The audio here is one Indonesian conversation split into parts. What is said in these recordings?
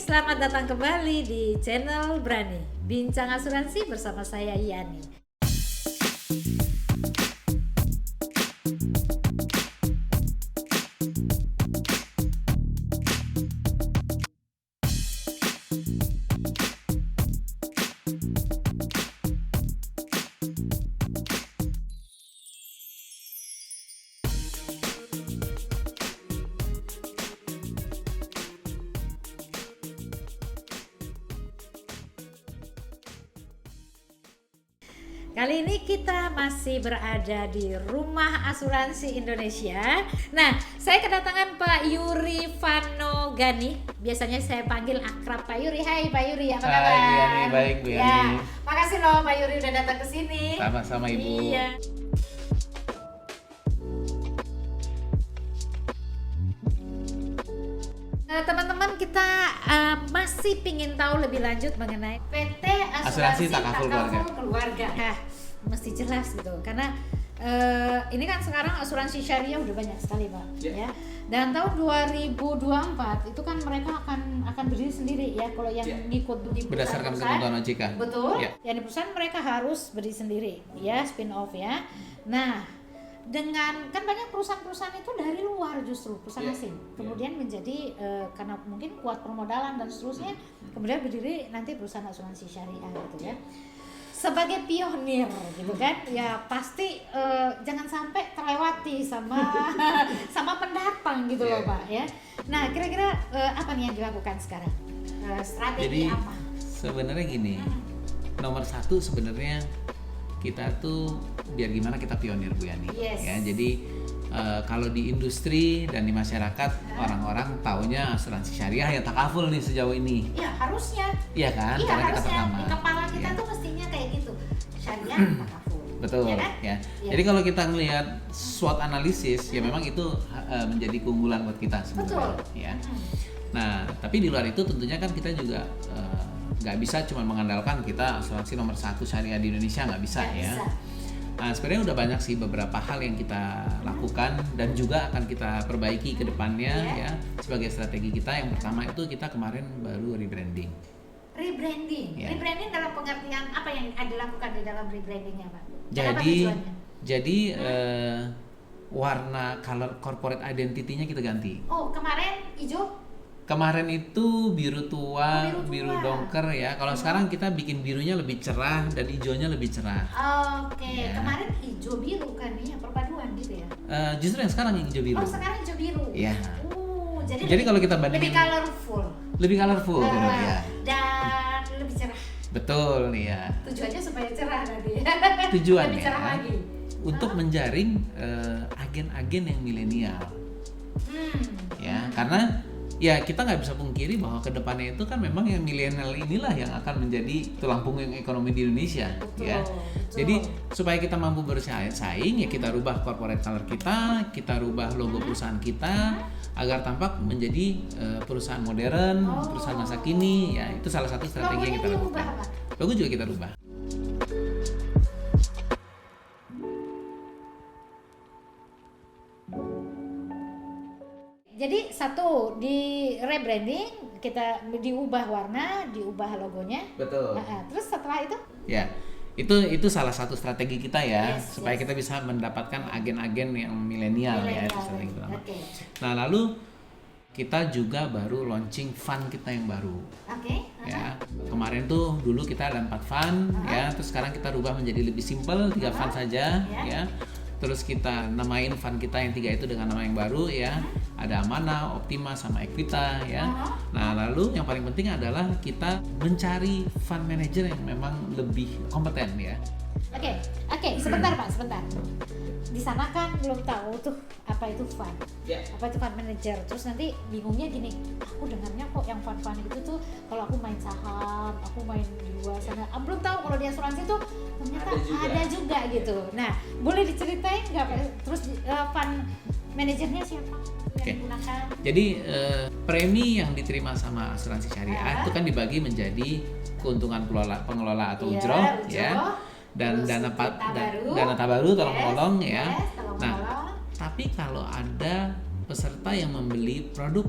selamat datang kembali di channel Brani Bincang Asuransi bersama saya Yani. Kali ini kita masih berada di Rumah Asuransi Indonesia. Nah, saya kedatangan Pak Yuri Vano Gani. Biasanya saya panggil akrab Pak Yuri. Hai Pak Yuri, apa kabar? Hai Bu Yani, baik Bu Yani. Ya, makasih loh Pak Yuri udah datang ke sini. Sama-sama Ibu. Iya. Teman-teman, kita masih pingin tahu lebih lanjut mengenai PT Asuransi Takaful Keluarga. Nah, mesti jelas gitu karena ini kan sekarang asuransi syariah udah banyak sekali Pak, ya. Dan tahun 2024 itu kan mereka akan berdiri sendiri ya kalau yang ngikut di berdasarkan ketentuan OJK. Betul. Yang di perusahaan mereka harus berdiri sendiri ya, spin off ya. Nah, dengan kan banyak perusahaan-perusahaan itu dari luar justru perusahaan asing kemudian menjadi karena mungkin kuat permodalan dan seterusnya kemudian berdiri nanti perusahaan asuransi syariah gitu ya. Sebagai pionir gitu kan ya pasti jangan sampai terlewati sama sama pendatang gitu loh Pak ya. Nah kira-kira apa nih yang dilakukan sekarang, strategi Jadi, apa? Sebenarnya gini, nomor satu sebenarnya kita tuh biar gimana kita pionir Bu Yani. Ya, jadi kalau di industri dan di masyarakat orang-orang taunya asuransi syariah ya takaful nih sejauh ini. Iya harusnya. Iya kan? Iya karena harusnya kita pertama. di kepala kita tuh mestinya kayak gitu. Syariah takaful. Betul Ya kan? ya. Jadi kalau kita ngelihat SWOT analisis ya memang itu menjadi keunggulan buat kita sebenarnya. Ya. Nah, tapi di luar itu tentunya kan kita juga nggak bisa cuma mengandalkan kita asuransi nomor 1 syariah di Indonesia, nggak bisa ya. Nah, sebenarnya udah banyak sih beberapa hal yang kita lakukan dan juga akan kita perbaiki ke depannya ya sebagai strategi kita. Yang pertama itu kita kemarin baru rebranding. Rebranding dalam pengertian apa yang dilakukan di dalam rebrandingnya Pak? Jadi warna color corporate identity-nya kita ganti. Oh, kemarin hijau? Kemarin itu biru tua, biru dongker ya. Kalau sekarang kita bikin birunya lebih cerah dan hijaunya lebih cerah. Oke. Kemarin hijau biru kan nih, perpaduan gitu ya? Justru yang sekarang yang hijau biru. Oh, sekarang hijau biru. Iya. Jadi kalau kita bandingin lebih colorful. Lebih colorful ya. Dan lebih cerah. Betul ya. Tujuannya supaya cerah tadi. Tujuannya lebih cerah lagi. Untuk menjaring agen-agen yang milenial. Ya, karena ya kita nggak bisa pungkiri bahwa kedepannya itu kan memang yang milenial inilah yang akan menjadi tulang punggung ekonomi di Indonesia. Betul. Jadi supaya kita mampu bersaing ya kita rubah corporate color kita rubah logo perusahaan kita agar tampak menjadi perusahaan modern, perusahaan masa kini. Ya itu salah satu strategi yang kita lakukan. Logo juga kita rubah. Jadi satu di rebranding kita diubah warna, diubah logonya. Betul. Terus setelah itu? Ya, itu salah satu strategi kita ya supaya kita bisa mendapatkan agen-agen yang milenial ya. Okay. Nah lalu kita juga baru launching fund kita yang baru. Ya kemarin tuh dulu kita ada 4 fund ya, terus sekarang kita rubah menjadi lebih simple 3 fund saja ya. Terus kita namain fund kita yang 3 itu dengan nama yang baru ya. Ada Amanah, Optima, sama Equita ya. Nah lalu yang paling penting adalah kita mencari fund manager yang memang lebih kompeten ya. Oke, sebentar Pak, sebentar. Di sana kan belum tahu tuh apa itu fund, apa itu fund manager. Terus nanti bingungnya gini, aku dengarnya kok yang fund itu tuh kalau aku main saham, aku main di luar sana. Belum tahu kalau di asuransi tuh ternyata ada juga gitu. Nah, boleh diceritain nggak Pak? Terus fund manajernya siapa? Jadi premi yang diterima sama asuransi syariah itu kan dibagi menjadi keuntungan pengelola atau ujroh ya. Dan dana tabaru tolong menolong ya. Nah, tapi kalau ada peserta yang membeli produk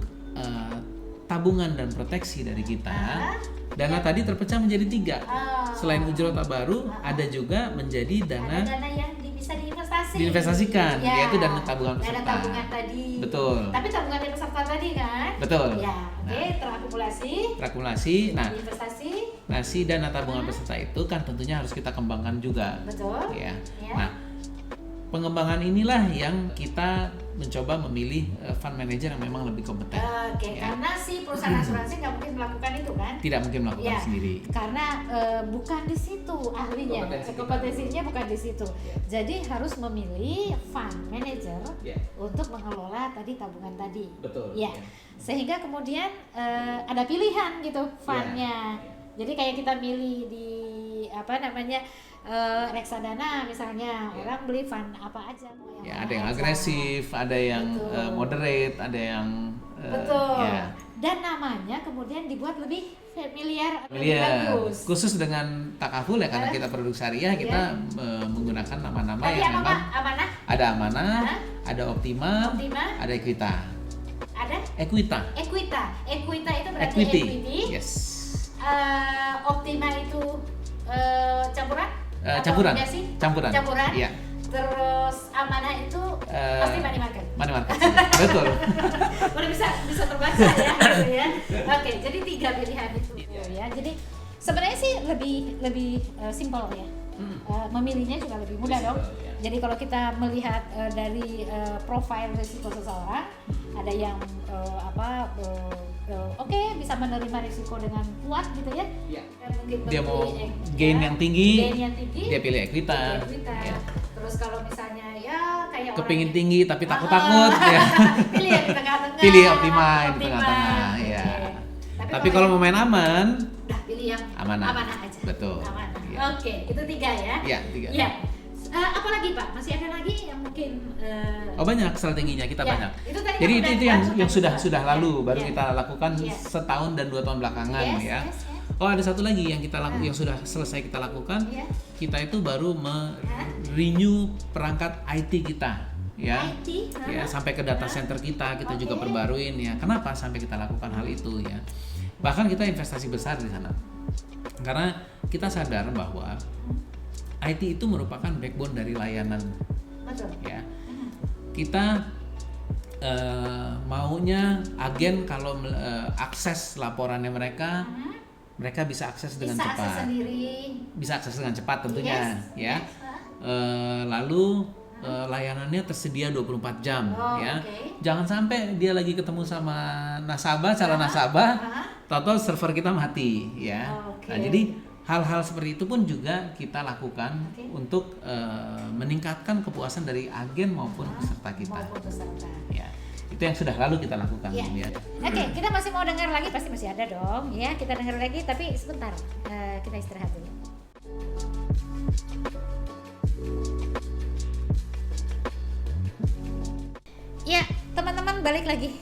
tabungan dan proteksi dari kita, dana tadi terpecah menjadi 3. Selain ujrah baru, ada juga menjadi Ada dana yang bisa diinvestasikan, ya, yaitu dana tabungan dana peserta. tabungan tadi. Betul. Tapi tabungan dari peserta tadi kan? Betul. Ya, oke, terakumulasi. Nah, investasi. Nah, si dana tabungan peserta itu kan tentunya harus kita kembangkan juga. Betul. Ya. Ya. Nah, pengembangan inilah yang kita mencoba memilih fund manager yang memang lebih kompeten. Oke, Ya. karena si perusahaan asuransi nggak mungkin melakukan itu kan? Tidak mungkin melakukan Ya, sendiri. karena bukan di situ ahlinya, kompetensinya bukan di situ. Jadi harus memilih fund manager untuk mengelola tadi tabungan tadi. Betul. Ya, sehingga kemudian ada pilihan gitu fundnya. Jadi kayak kita milih di reksadana misalnya, orang beli fund apa aja. Ya, ada yang agresif, ada yang moderate, ada yang betul. Ya. Dan namanya kemudian dibuat lebih familiar, lebih Iya, bagus. khusus dengan takaful ya, karena kita produk syariah, kita menggunakan nama-nama yang memang amanah? ada amanah, ada Optima, Optima, ada Equita. ada Equita. Equita itu berarti Equity. equity. Yes. Optima itu campuran? Campuran. Obligasi? Campuran. Iya. Terus amanah itu pasti money market. Money market. Betul. Udah bisa terbaca ya, gitu ya. Oke, jadi 3 pilihan itu ya. Jadi sebenarnya sih lebih simpel ya. Memilihnya juga lebih mudah dong. Jadi kalau kita melihat dari profil risiko seseorang, ada yang oke, bisa menerima risiko dengan kuat gitu ya. Mungkin Dia mau gain yang tinggi, dia pilih Equita. Ya. Terus kalau misalnya ya kayak Kepingin orang tinggi tapi takut-takut ya. pilih yang di tengah-tengah. Pilih Optima di tengah-tengah ya. Okay. Tapi kalau mau main aman, udah pilih yang amanah aja. Betul. Amanah. Ya. Oke, itu 3 ya. Iya, 3. Ya. Apa lagi Pak? Masih ada lagi yang mungkin Oh, banyak strateginya kita ya, banyak. itu tadi Jadi udah itu yang langsung sudah lalu baru ya. kita lakukan setahun dan 2 tahun belakangan ya. Yes. Oh, ada satu lagi yang kita yang sudah selesai kita lakukan. Ya. Kita itu baru renew perangkat IT kita ya. IT, Ya, sampai ke data center kita juga perbaruin ya. Kenapa sampai kita lakukan hal itu ya? Bahkan kita investasi besar di sana. Karena kita sadar bahwa IT itu merupakan backbone dari layanan. Betul. Ya. Kita maunya agen kalau akses laporannya mereka bisa akses dengan cepat. Akses sendiri. Bisa akses dengan cepat tentunya ya. Yes. Lalu layanannya tersedia 24 jam ya. Okay. Jangan sampai dia lagi ketemu sama nasabah, calon nasabah, tahu-tahu server kita mati ya. Nah, jadi hal-hal seperti itu pun juga kita lakukan untuk meningkatkan kepuasan dari agen maupun peserta kita. Ya, itu yang sudah lalu kita lakukan. Ya. Oke, kita masih mau dengar lagi, pasti masih ada dong. Ya, kita dengar lagi, tapi sebentar kita istirahat dulu. Ya, teman-teman balik lagi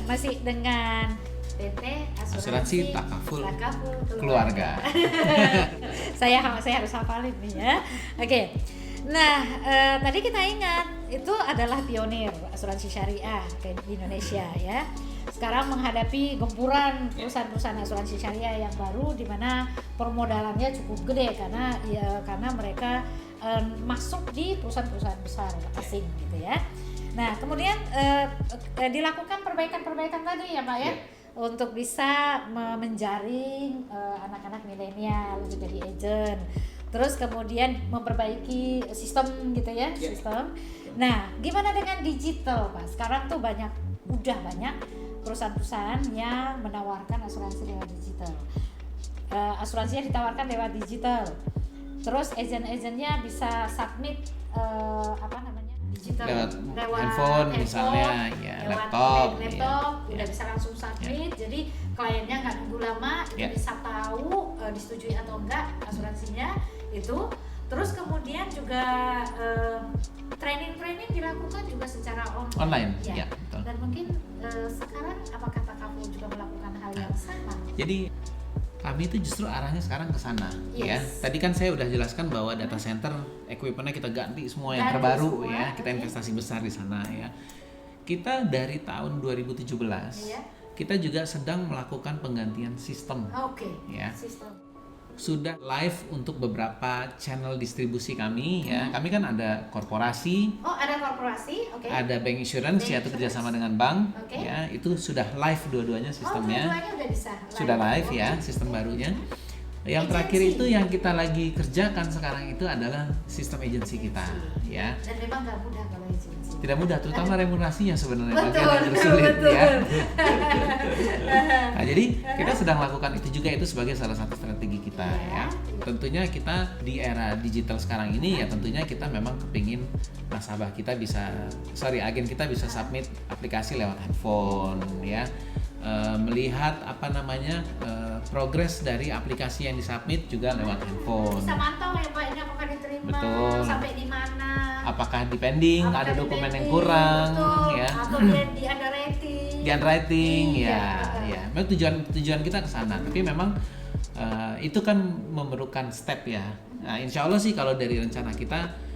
masih dengan PT Asuransi Takaful Keluarga. saya harus hafalin nih ya. Oke. Nah, tadi kita ingat itu adalah pionir asuransi syariah di Indonesia ya. Sekarang menghadapi gempuran perusahaan-perusahaan asuransi syariah yang baru di mana permodalannya cukup gede karena mereka masuk di perusahaan-perusahaan besar asing gitu ya. Nah, kemudian dilakukan perbaikan-perbaikan tadi ya Pak ya. Untuk bisa menjaring anak-anak milenial untuk jadi agent, terus kemudian memperbaiki sistem gitu ya, sistem. Nah, gimana dengan digital Pak? Sekarang tuh udah banyak perusahaan-perusahaan yang menawarkan asuransi lewat digital. Asuransinya ditawarkan lewat digital. Terus agent-agentnya bisa submit digital lewat handphone misalnya ya, laptop udah bisa langsung submit. Jadi kliennya nggak nunggu lama, itu bisa tahu disetujui atau enggak asuransinya itu. Terus kemudian juga training dilakukan juga secara online ya. Betul. Dan mungkin sekarang apakah Takaful juga melakukan hal yang sama? Jadi kami itu justru arahnya sekarang ke sana ya. Tadi kan saya udah jelaskan bahwa data center equipment-nya kita ganti semua yang terbaru ya. Kita investasi besar di sana ya. Kita dari tahun 2017 kita juga sedang melakukan penggantian sistem. Oke. Ya. Sistem. Sudah live untuk beberapa channel distribusi kami ya. Kami kan ada korporasi, Oh, ada korporasi, oke. ada bank insurance Bank yaitu insurance. kerjasama dengan bank Oke. ya. Itu sudah live dua-duanya Oh, sistemnya. dua-duanya udah bisa. Sudah live ya Oke. sistem barunya. Yang Agency. terakhir itu yang kita lagi kerjakan sekarang itu adalah sistem agensi kita ya. Dan memang nggak mudah kalau agensi. Tidak mudah, terutama remunerasinya sebenarnya Betul, bagian yang tersulit betul. ya. Nah, jadi kita sedang lakukan itu juga, itu sebagai salah satu strategi kita ya. Tentunya kita di era digital sekarang ini ya tentunya kita memang kepingin nasabah kita agen kita bisa submit aplikasi lewat handphone ya. Melihat progres dari aplikasi yang disubmit juga lewat handphone. Bisa mantau ya Pak, ini apakah diterima, Betul. sampai di mana. Apakah depending, Apakah ada dokumen yang depending, kurang betul. ya. Atau dia di underrating. Di underwriting Iya, ya. Memang tujuan kita ke sana, tapi memang itu kan memerlukan step ya. Nah, insya Allah sih kalau dari rencana kita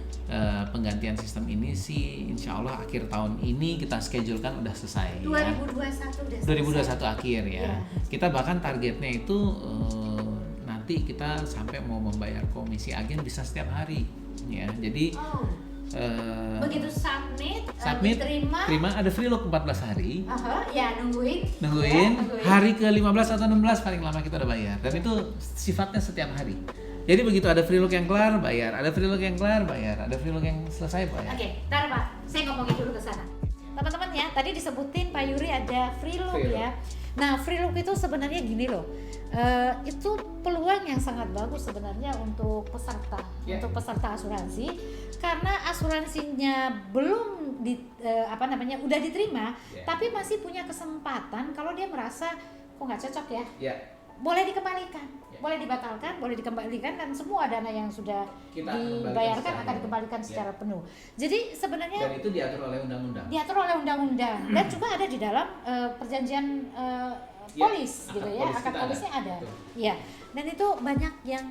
penggantian sistem ini sih insya Allah akhir tahun ini kita schedulekan udah selesai 2021 ya. udah 2021 akhir ya. Iya. Kita bahkan targetnya itu nanti kita sampai mau membayar komisi agen bisa setiap hari ya. Jadi Oh, begitu submit, diterima. terima ada free look 14 hari. Ya nungguin. Nungguin Ya, hari ke 15 atau 16 paling lama kita udah bayar, dan itu sifatnya setiap hari. Jadi begitu ada free look yang kelar bayar, ada free look yang kelar bayar, ada free look yang selesai bayar. Oke, ntar Pak, saya ngomongin dulu ke sana. Teman-teman ya, tadi disebutin Pak Yuri ada free look Free look. ya. Nah, free look itu sebenarnya gini loh, itu peluang yang sangat bagus sebenarnya untuk peserta, Yeah. untuk peserta asuransi, karena asuransinya belum udah diterima, Yeah. tapi masih punya kesempatan kalau dia merasa kok nggak cocok ya. Ya, Boleh dikembalikan, Ya. boleh dibatalkan, boleh dikembalikan, dan semua dana yang sudah Kita akan dibayarkan kembalikan akan secara dikembalikan penuh. secara penuh. Jadi sebenarnya dan itu diatur oleh undang-undang. diatur oleh undang-undang dan juga ada di dalam perjanjian polis akad gitu ya, polis akad kita polisnya ada. Betul. Ya, dan itu banyak yang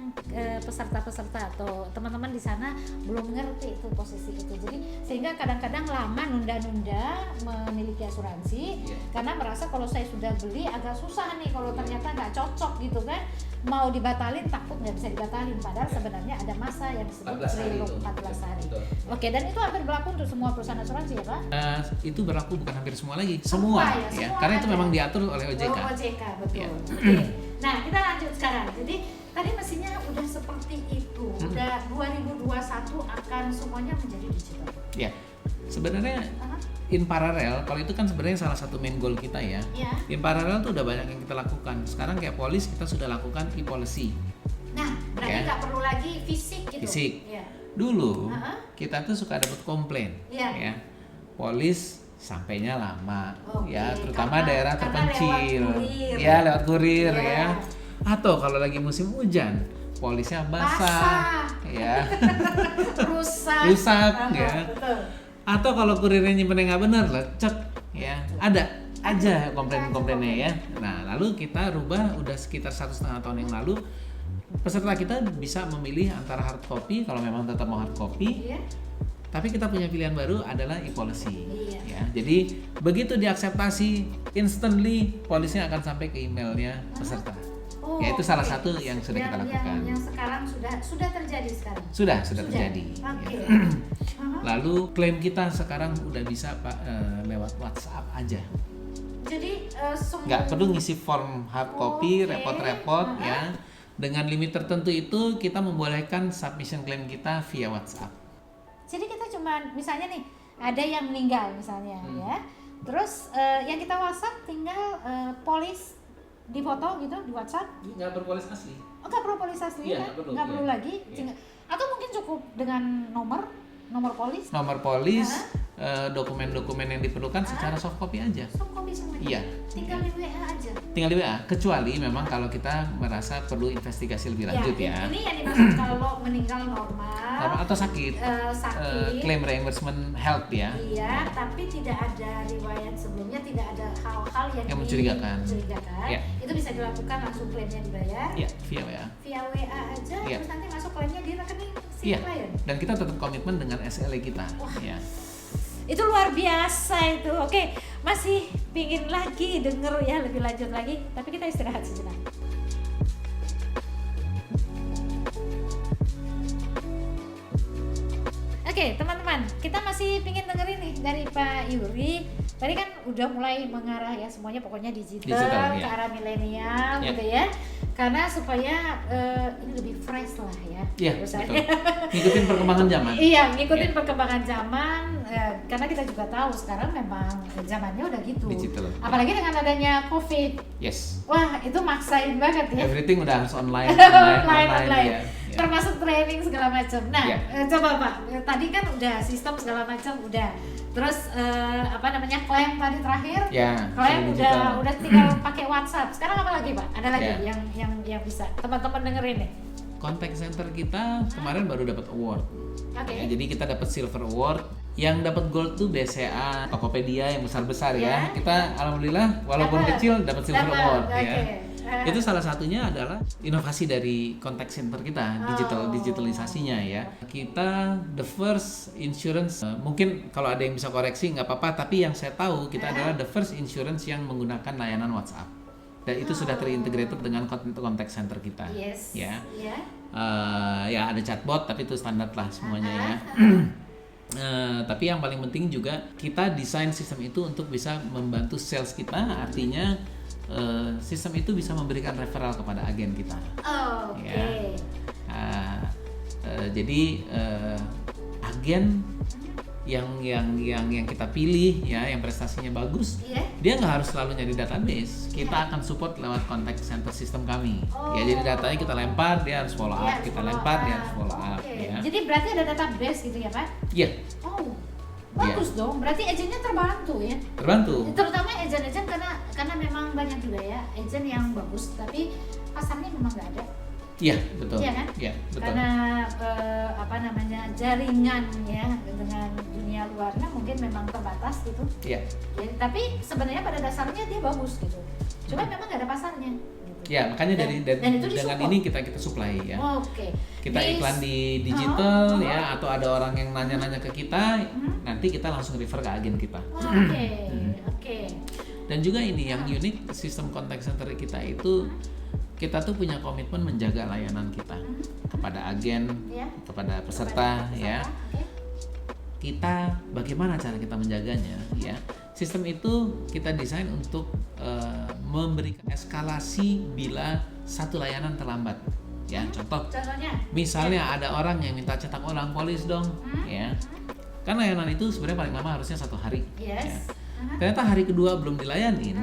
peserta-peserta atau teman-teman di sana belum ngerti itu posisi itu. Jadi sehingga kadang-kadang lama nunda-nunda memiliki asuransi Iya. karena merasa kalau saya sudah beli agak susah nih kalau ternyata nggak cocok gitu kan. Mau dibatalin takut nggak bisa dibatalin, padahal Iya. sebenarnya ada masa yang disebut 14 hari free look itu. 14 hari. Betul. Oke, dan itu hampir berlaku untuk semua perusahaan asuransi ya Pak? Itu berlaku bukan hampir semua lagi, Semua semua, ya, ya, semua karena itu ada. memang diatur oleh OJK. Oh, OJK, betul. Ya. Oke. Nah, kita lanjut sekarang. Jadi tadi mesinnya udah seperti itu. Udah 2021 akan semuanya menjadi digital. Ya, sebenarnya Aha. in parallel, kalau itu kan sebenarnya salah satu main goal kita ya. Ya. In parallel tuh udah banyak yang kita lakukan. Sekarang kayak polis kita sudah lakukan e-policy. Nah, berarti Ya. nggak perlu lagi fisik gitu. Fisik. Ya. Dulu Aha. kita tuh suka dapat komplain, Iya. ya. Polis sampainya lama, Oke, ya, terutama karena- daerah karena terpencil, lewat kurir. ya lewat kurir, Iya. ya. Atau kalau lagi musim hujan, polisnya basah, ya, rusak, Aha, ya. Betul. Atau kalau kurirnya nyimpennya nggak benar, lecek, ya. Ada aja komplain-komplainnya ya. Nah, lalu kita rubah udah sekitar 1,5 tahun yang lalu. Peserta kita bisa memilih antara hard copy kalau memang tetap mau hard copy. Iya. Tapi kita punya pilihan baru adalah e-policy. Iya. Ya, jadi begitu diakseptasi, instantly polisnya akan sampai ke emailnya peserta. Oh, Ya, itu salah oke. satu yang sudah kita lakukan. Yang sekarang sudah terjadi sekarang. Sudah terjadi. Oke. Ya. Aha. Lalu klaim kita sekarang udah bisa Pak lewat WhatsApp aja. Jadi semua Nggak perlu ngisi form hard copy, Oke. repot-repot Aha. ya. Dengan limit tertentu itu kita membolehkan submission klaim kita via WhatsApp. Jadi kita cuma misalnya nih ada yang meninggal misalnya ya. Terus yang kita WhatsApp tinggal polis di foto gitu di WhatsApp. Nggak berpolis asli. Oh, nggak perlu polis asli Iya, kan? nggak perlu, Nggak perlu iya. lagi. Iya. Atau mungkin cukup dengan nomor polis. Nomor polis, dokumen-dokumen yang diperlukan secara soft copy aja. Soft copy semuanya. Iya. Tinggal di WA aja. Tinggal di WA, kecuali memang kalau kita merasa perlu investigasi lebih lanjut ya. Ini yang dimaksud kalau meninggal normal. Atau sakit, sakit. claim reimbursement health ya. Iya, tapi tidak ada riwayat sebelumnya, tidak ada hal-hal yang mencurigakan. mencurigakan. Ya. Itu bisa dilakukan langsung klaimnya dibayar. Iya, via WA. Via WA aja, Ya. terus nanti masuk klaimnya di rekening si Iya. klien. Dan kita tetap komitmen dengan SLA kita. Wah. Ya. itu luar biasa itu. Oke, masih pingin lagi denger ya lebih lanjut lagi, tapi kita istirahat sejenak. Oke, teman-teman, kita masih pingin dengerin nih dari Pak Yuri. Tadi kan udah mulai mengarah ya semuanya pokoknya digital ke arah milenial gitu ya. Karena supaya ini lebih fresh lah ya. Iya, ngikutin perkembangan zaman. Iya, ngikutin perkembangan zaman. Karena kita juga tahu sekarang memang zamannya udah gitu. Digital. Apalagi dengan adanya COVID. Yes. Wah, itu maksain banget ya. Everything udah harus online. online. Ya. Termasuk training segala macam. Nah, coba Pak, tadi kan udah sistem segala macam udah. Terus klaim tadi terakhir. Ya. Klaim udah tinggal pakai WhatsApp. Sekarang apa lagi Pak? Ada lagi yang bisa teman-teman dengerin nih. Contact center kita kemarin baru dapat award. Okay. Ya, jadi kita dapat silver award. Yang dapat gold tuh BCA, Tokopedia yang besar-besar ya. Kita alhamdulillah walaupun kecil dapat silver award ya. Itu salah satunya adalah inovasi dari contact center kita, digitalisasinya ya. Kita the first insurance, mungkin kalau ada yang bisa koreksi nggak apa-apa, tapi yang saya tahu kita adalah the first insurance yang menggunakan layanan WhatsApp. Dan itu sudah terintegrated dengan contact center kita. Yes. Ya. Ya ada chatbot tapi itu standar lah semuanya ya. Tapi yang paling penting juga kita desain sistem itu untuk bisa membantu sales kita, artinya sistem itu bisa memberikan referral kepada agen kita. Oke. Jadi agen yang kita pilih ya, yang prestasinya bagus, dia nggak harus selalu nyari database. Kita akan support lewat contact center system kami. Ya, jadi datanya kita lempar, dia harus follow up, kita lempar, dia harus follow up. Ya. Jadi berarti ada database gitu ya Pak? Iya. Bagus dong. Berarti agennya terbantu ya? Terbantu. Terutama agen-agen karena memang banyak juga ya agen yang bagus, tapi pasarnya memang nggak ada. Iya, betul. Iya kan? Iya, betul. Karena jaringan ya dengan dunia luarnya mungkin memang terbatas gitu. Iya. Ya, tapi sebenarnya pada dasarnya dia bagus gitu. Cuma memang nggak ada pasarnya. Gitu. Ya, makanya dengan ini kita supply ya. Oke. Kita iklan di digital ya, atau ada orang yang nanya-nanya ke kita, nanti kita langsung refer ke agen kita. Oke. Dan juga ini yang unik, sistem contact center kita itu kita tuh punya komitmen menjaga layanan kita kepada agen, kepada peserta ya. Kita bagaimana cara kita menjaganya ya? Sistem itu kita desain untuk memberikan eskalasi bila satu layanan terlambat. Ya, contohnya, misalnya ada orang yang minta cetak ulang polis dong, ya. Kan layanan itu sebenarnya paling lama harusnya 1 hari. Ya. Ternyata hari kedua belum dilayanin,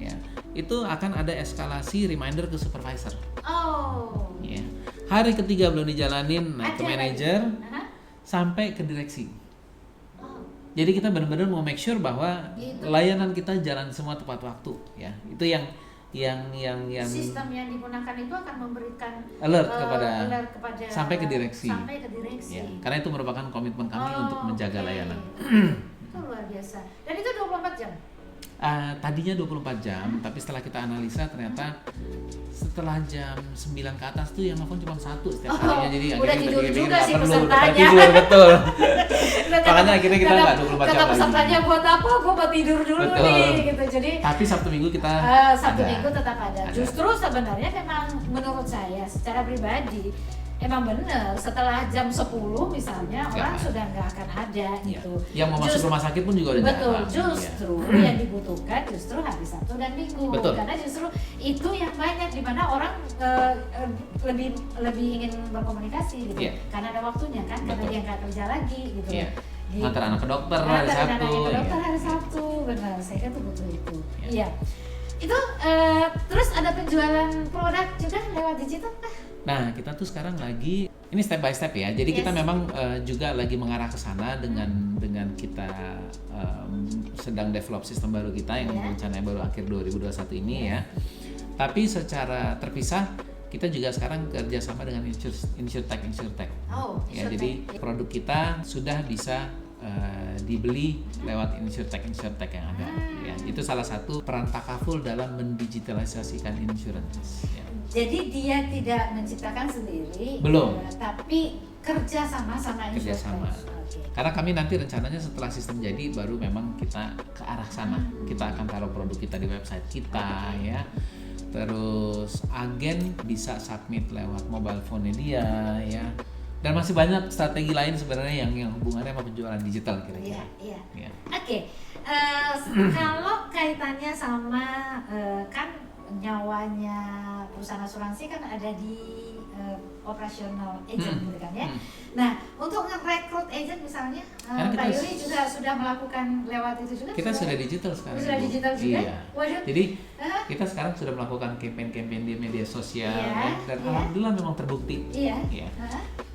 ya. Itu akan ada eskalasi reminder ke supervisor. Ya. Hari ketiga belum dijalanin, naik ke manajer, sampai ke direksi. Jadi kita benar-benar mau make sure bahwa layanan kita jalan semua tepat waktu, ya. Itu yang sistem yang digunakan itu akan memberikan alert kepada sampai ke direksi. Ya, karena itu merupakan komitmen kami untuk menjaga layanan. Itu luar biasa. Dan itu 24 jam. Tadinya 24 jam, tapi setelah kita analisa ternyata setelah jam 9 ke atas tuh yang nelfon cuma 1 setiap harinya, jadi udah tidur juga sih perlu pesertanya. Tidur, betul. Makanya akhirnya kita nggak 24 jam kata pesertanya lagi. buat apa? Gue mau tidur dulu nih gitu. Jadi tapi Sabtu Minggu kita Minggu tetap ada. Justru sebenarnya memang menurut saya secara pribadi emang bener, setelah jam 10 misalnya orang sudah nggak akan ada gitu. Yang mau masuk rumah sakit pun juga udah betul, justru yang dibutuhkan justru hari Sabtu dan Minggu. Betul. Karena justru itu yang banyak di mana orang lebih ingin berkomunikasi gitu. Karena ada waktunya kan, karena dia nggak kerja lagi gitu. Gitu. Antar anak ke dokter hari Sabtu. Hari Sabtu, benar. Saya tuh butuh itu. Iya. Itu terus ada penjualan produk juga lewat digital kah? Nah, kita tuh sekarang lagi ini step by step ya. Jadi kita memang juga lagi mengarah ke sana dengan kita sedang develop sistem baru kita yang rencananya baru akhir 2021 ini ya. Tapi secara terpisah kita juga sekarang kerjasama dengan InsurTech. Ya, jadi produk kita sudah bisa dibeli lewat InsurTech yang ada. Ya, itu salah satu peran Takaful dalam mendigitalisasikan insurance. Ya. Jadi dia tidak menciptakan sendiri, belum. Tapi kerja sama kerjasama. Oke. Karena kami nanti rencananya setelah sistem jadi baru memang kita ke arah sana. Kita akan taruh produk kita di website kita ya. Terus agen bisa submit lewat mobile phone-nya dia ya. Dan masih banyak strategi lain sebenarnya yang hubungannya sama penjualan digital kira-kira. Iya. Ya. Oke. Kalau kaitannya sama kan nyawanya perusahaan asuransi kan ada di operasional agent gitu kan ya. Nah, untuk ngerekrut agent misalnya, Pak Yuri juga sudah melakukan lewat itu juga? Kita sudah digital sekarang. Sudah digital juga? Iya. Waduh. Jadi kita sekarang sudah melakukan campaign-campaign di media sosial ya, dan alhamdulillah memang terbukti. Iya. Ya.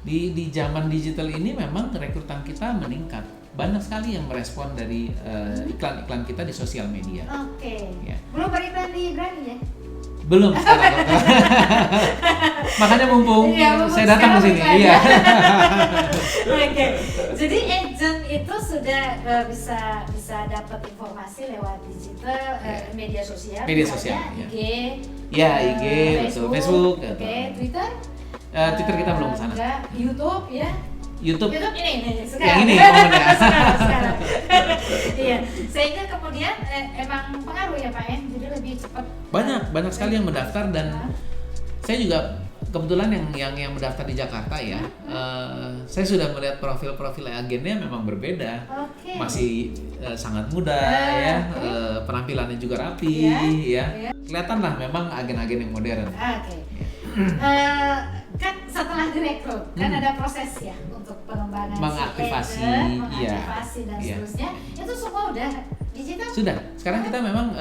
Di zaman digital ini memang rekrutan kita meningkat. Banyak sekali yang merespon dari iklan-iklan kita di sosial media. Oke. Ya. Belum beriklan di Brani ya? Belum sekarang. Makanya mumpung saya datang ke sini. Iya. Oke. Jadi agent itu sudah bisa dapat informasi lewat digital, media sosial. Media sosial. IG. Ya, IG, Facebook. Oke, Twitter. Twitter kita belum ke sana. YouTube ya. YouTube ini sekarang. Yang ini momennya. sekarang. Iya, sehingga kemudian emang pengaruh ya Pak ya, jadi lebih cepat. Banyak sekali yang mendaftar dan saya juga kebetulan yang mendaftar di Jakarta ya. Saya sudah melihat profil-profil agennya memang berbeda. Okay. Masih sangat muda ya, penampilannya juga rapi ya. Kelihatan lah memang agen-agen yang modern. Oke. Kan setelah direkrut kan ada proses ya untuk pengembangan mengaktifasi dan seterusnya. Itu semua udah digital? Sudah. Sekarang kita memang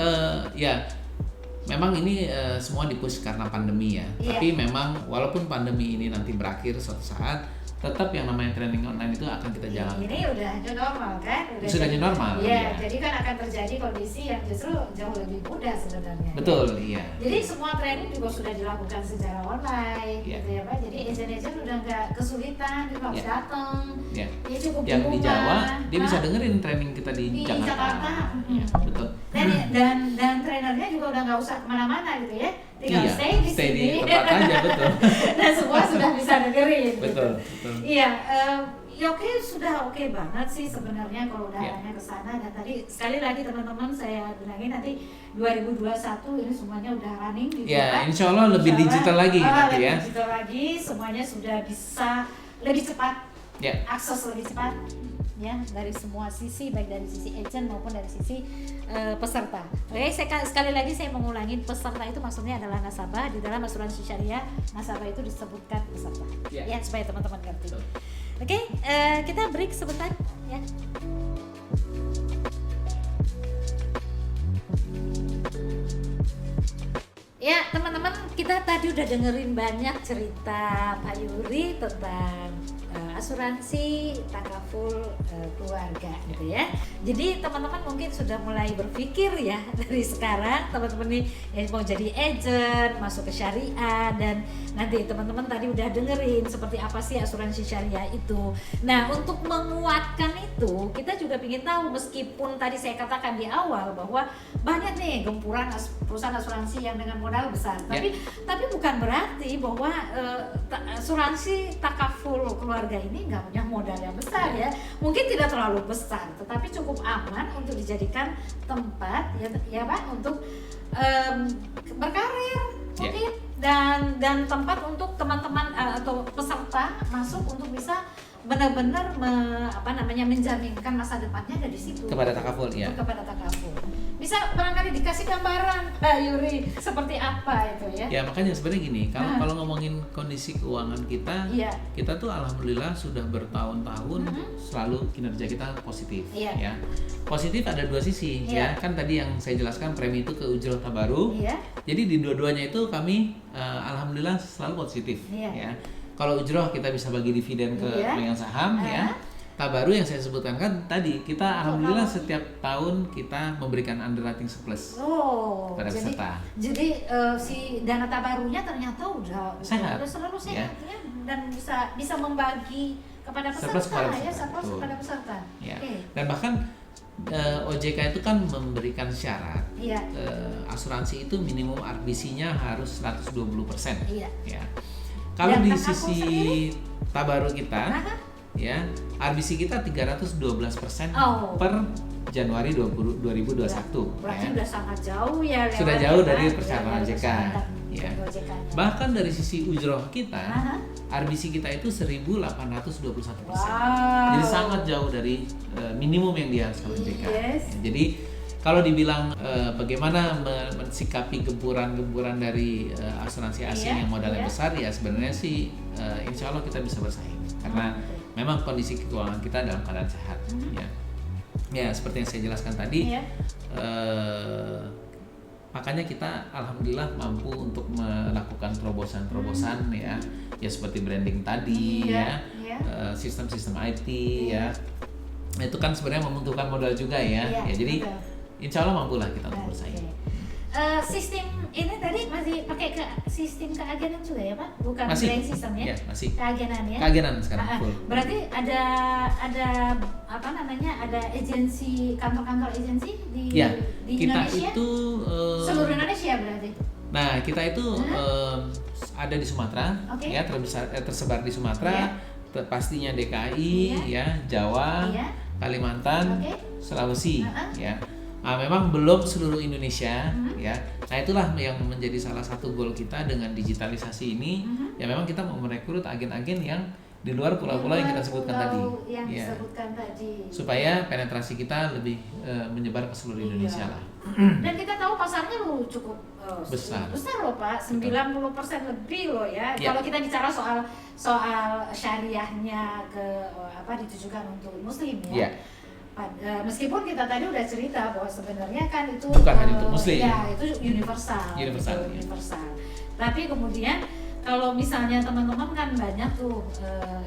memang ini semua dipush karena pandemi ya. Tapi memang walaupun pandemi ini nanti berakhir suatu saat, tetap yang namanya training online itu akan kita jalankan. Ini udah new normal kan? Sudah new normal. Iya, jadi kan akan terjadi kondisi yang justru jauh lebih mudah sebenarnya. Betul, iya. Jadi semua training juga sudah dilakukan secara online, gitu ya Pak. Jadi agent-agent udah nggak kesulitan, dia harus datang. Iya. Dia cukup yang di Jawa, dia bisa dengerin training kita di Jakarta. Iya, betul. Dan trainernya juga udah nggak usah kemana-mana gitu ya. Tinggal stay di sini. Di tempat aja, betul. Dan semua sudah bisa dengerin. Betul. Gitu. Iya, ya sudah oke banget sih sebenarnya kalau udah arahnya ke sana. Dan tadi sekali lagi teman-teman saya bilangin nanti 2021 ini semuanya udah running gitu ya. Insya Allah lebih digital lagi nanti ya. Digital lagi, semuanya sudah bisa lebih cepat. Akses lebih cepat. Ya, dari semua sisi, baik dari sisi agent maupun dari sisi peserta. Oke, sekali lagi saya mengulangi, peserta itu maksudnya adalah nasabah. Di dalam asuransi syariah, nasabah itu disebutkan peserta. Ya, supaya teman-teman ngerti. Oke, kita break sebentar ya. Ya, teman-teman, kita tadi udah dengerin banyak cerita Pak Yuri tentang asuransi takaful keluarga gitu ya. Jadi teman-teman mungkin sudah mulai berpikir ya dari sekarang, teman-teman nih yang mau jadi agent, masuk ke syariah, dan nanti teman-teman tadi udah dengerin seperti apa sih asuransi syariah itu. Nah, untuk menguatkan itu kita juga ingin tahu, meskipun tadi saya katakan di awal bahwa banyak nih gempuran perusahaan asuransi yang dengan modal besar, tapi bukan berarti bahwa asuransi takaful keluarga ini nggak punya modal yang besar ya. Mungkin tidak terlalu besar, tetapi cukup aman untuk dijadikan tempat ya Pak untuk berkarir mungkin dan tempat untuk teman-teman atau peserta masuk untuk bisa benar-benar menjaminkan masa depannya dari situ kepada takaful ya. Kepada takaful. Bisa barangkali dikasih gambaran Pak Yuri seperti apa itu ya? Ya makanya sebenarnya gini, kalau ngomongin kondisi keuangan kita, kita tuh alhamdulillah sudah bertahun-tahun selalu kinerja kita positif ya. Positif ada dua sisi ya. Kan tadi yang saya jelaskan premi itu ke ujroh tabaru. Jadi di dua-duanya itu kami alhamdulillah selalu positif ya. Kalau ujroh kita bisa bagi dividen ke pemegang saham ya. Tabaru yang saya sebutkan kan tadi, kita alhamdulillah setiap tahun kita memberikan underwriting surplus pada peserta. Jadi si dana tabarunya ternyata udah selalu sehat ya, dan bisa membagi kepada peserta surplus kepada peserta. Dan bahkan OJK itu kan memberikan syarat asuransi itu minimum RBC-nya harus 120%. Ya. Kalau Dan di Kakak Full sisi sendiri? Tabaruk kita, Aha. ya RBC kita 312% Oh. per Januari 2021. Berarti ya. udah sangat jauh ya. Sudah lewat jauh ya, dari Pak? persyaratan Dari OJK. persyaratan Ya. OJK-nya. Bahkan dari sisi ujroh kita, Aha. RBC kita itu 1.821%. Wow. Jadi sangat jauh dari minimum yang diharuskan OJK. Yes. Ya, jadi kalau dibilang bagaimana mensikapi gempuran-gempuran dari asuransi asing Iya, yang modalnya iya. besar, ya sebenarnya sih insya Allah kita bisa bersaing karena memang kondisi keuangan kita dalam keadaan sehat. Ya seperti yang saya jelaskan tadi, Iya. makanya kita alhamdulillah mampu untuk melakukan terobosan-terobosan ya seperti branding tadi, Iya, ya iya. sistem-sistem IT, Iya. ya itu kan sebenarnya membutuhkan modal juga ya. Iya, Ya jadi betul. insya Allah mampulah kita untuk bersaing. Sistem ini tadi masih pakai sistem keagenan juga ya Pak? Bukan Masih. billing system ya? Ya, masih. Keagenan ya? Keagenan sekarang Ah, full. berarti ada apa namanya? Ada agensi, kantor-kantor agensi di Ya, di kita Indonesia? itu Seluruh Indonesia berarti? nah kita itu ada di Sumatera, Oke. ya tersebar di Sumatera, pastinya DKI, Iya. ya Jawa, Iya. Kalimantan, Oke. Sulawesi, Uh-uh. ya. Nah, memang belum seluruh Indonesia, Mhm. ya. Nah itulah yang menjadi salah satu goal kita dengan digitalisasi ini. Mhm. Ya memang kita mau merekrut agen-agen yang di luar pulau-pulau yang kita sebutkan tadi, Yang ya. disebutkan tadi. Supaya penetrasi kita lebih menyebar ke seluruh Indonesia Iya. lah. Dan kita tahu pasarnya cukup Besar. besar loh Pak, 90% lebih loh ya. Ya. Kalau kita bicara soal syariahnya ditujukan untuk muslim ya. Ya. Meskipun kita tadi udah cerita bahwa sebenarnya kan itu Bukan hanya untuk muslim. Ya, itu universal. Universal, gitu, ya. universal. Tapi kemudian kalau misalnya teman-teman kan banyak tuh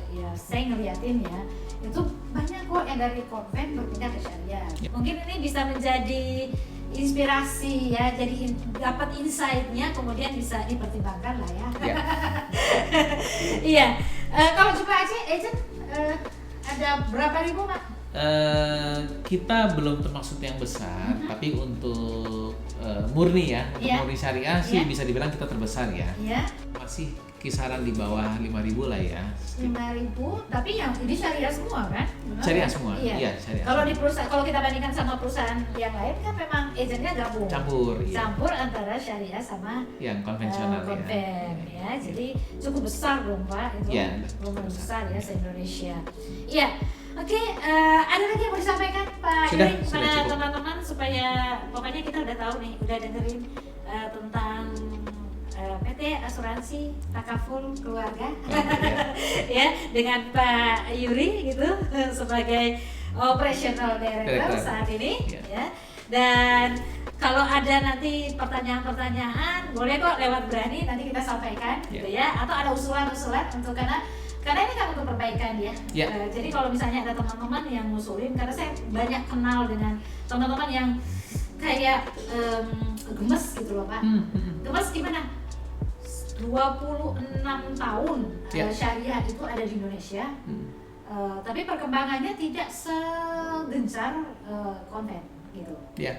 ya saya ngeliatin ya, itu banyak kok yang dari konven berpindah ke syariah. Ya. Mungkin ini bisa menjadi inspirasi ya, jadi dapat insight-nya kemudian bisa dipertimbangkan lah ya. Ya. Iya. Kalau jumlah agent ada berapa ribu Pak? Kita belum termasuk yang besar, tapi untuk murni ya, untuk Iya. murni syariah sih Iya. bisa dibilang kita terbesar ya. Iya. Masih kisaran di bawah 5.000 lah ya. 5.000, tapi yang ini syariah semua kan? Benar Syariah kan? semua, Iya. iya, syariah Kalau semua. di perusahaan, kalau kita bandingkan sama perusahaan yang lain kan memang agennya gabung. Campur, iya. Campur antara syariah sama Yang konvensional ya. konven ya. Jadi cukup besar dong Pak itu. Iya, lumayan cukup besar ya se-Indonesia. Iya. Oke, ada lagi yang mau disampaikan Pak Sudah, Yuri sudah kepada cukup. teman-teman supaya pokoknya kita udah tahu nih, udah dengerin tentang PT Asuransi Takaful Keluarga ya dengan Pak Yuri gitu sebagai operational director saat ini ya. Dan kalau ada nanti pertanyaan-pertanyaan boleh kok lewat Berani nanti kita sampaikan gitu ya, atau ada usulan-usulan untuk karena ini kan untuk perbaikan ya. Jadi kalau misalnya ada teman-teman yang ngusulin, karena saya banyak kenal dengan teman-teman yang kayak gemes gitu loh Pak. Gemes gimana? 26 tahun syariah itu ada di Indonesia, tapi perkembangannya tidak segencar konven gitu. Ya.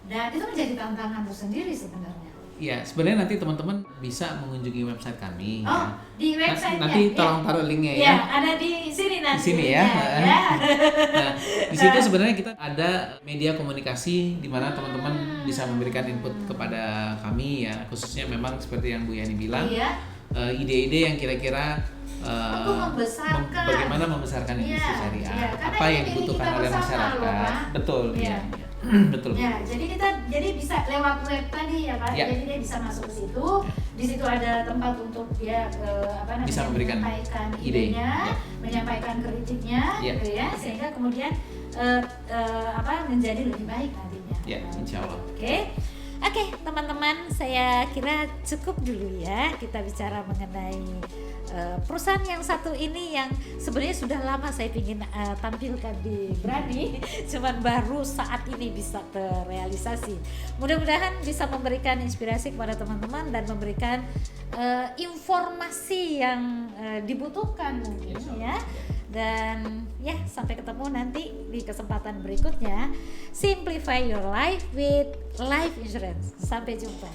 Dan itu menjadi tantangan tersendiri sebenarnya. Ya, sebenarnya nanti teman-teman bisa mengunjungi website kami. Oh, di website-nya. Nanti tolong taruh linknya ya. Ya, ada di sini nanti. Di sini ya. Nah, di situ sebenarnya kita ada media komunikasi di mana teman-teman bisa memberikan input kepada kami ya, khususnya memang seperti yang Bu Yani bilang. Iya. Ide-ide yang kira-kira bagaimana membesarkan industri syariah, apa yang dibutuhkan oleh masyarakat. Betul, ya. Betul. Ya, jadi bisa lewat web tadi ya Pak. Ya. Jadi dia bisa masuk ke situ. Di situ ada tempat untuk dia bisa memberikan menyampaikan idenya, menyampaikan kritiknya gitu ya, sehingga kemudian menjadi lebih baik nantinya. Ya, insya Allah. Oke, teman-teman, saya kira cukup dulu ya kita bicara mengenai perusahaan yang satu ini yang sebenarnya sudah lama saya ingin tampilkan di Berani, cuman baru saat ini bisa terrealisasi. Mudah-mudahan bisa memberikan inspirasi kepada teman-teman dan memberikan informasi yang dibutuhkan mungkin ya. Dan ya, sampai ketemu nanti di kesempatan berikutnya. Simplify your life with life insurance. Sampai jumpa.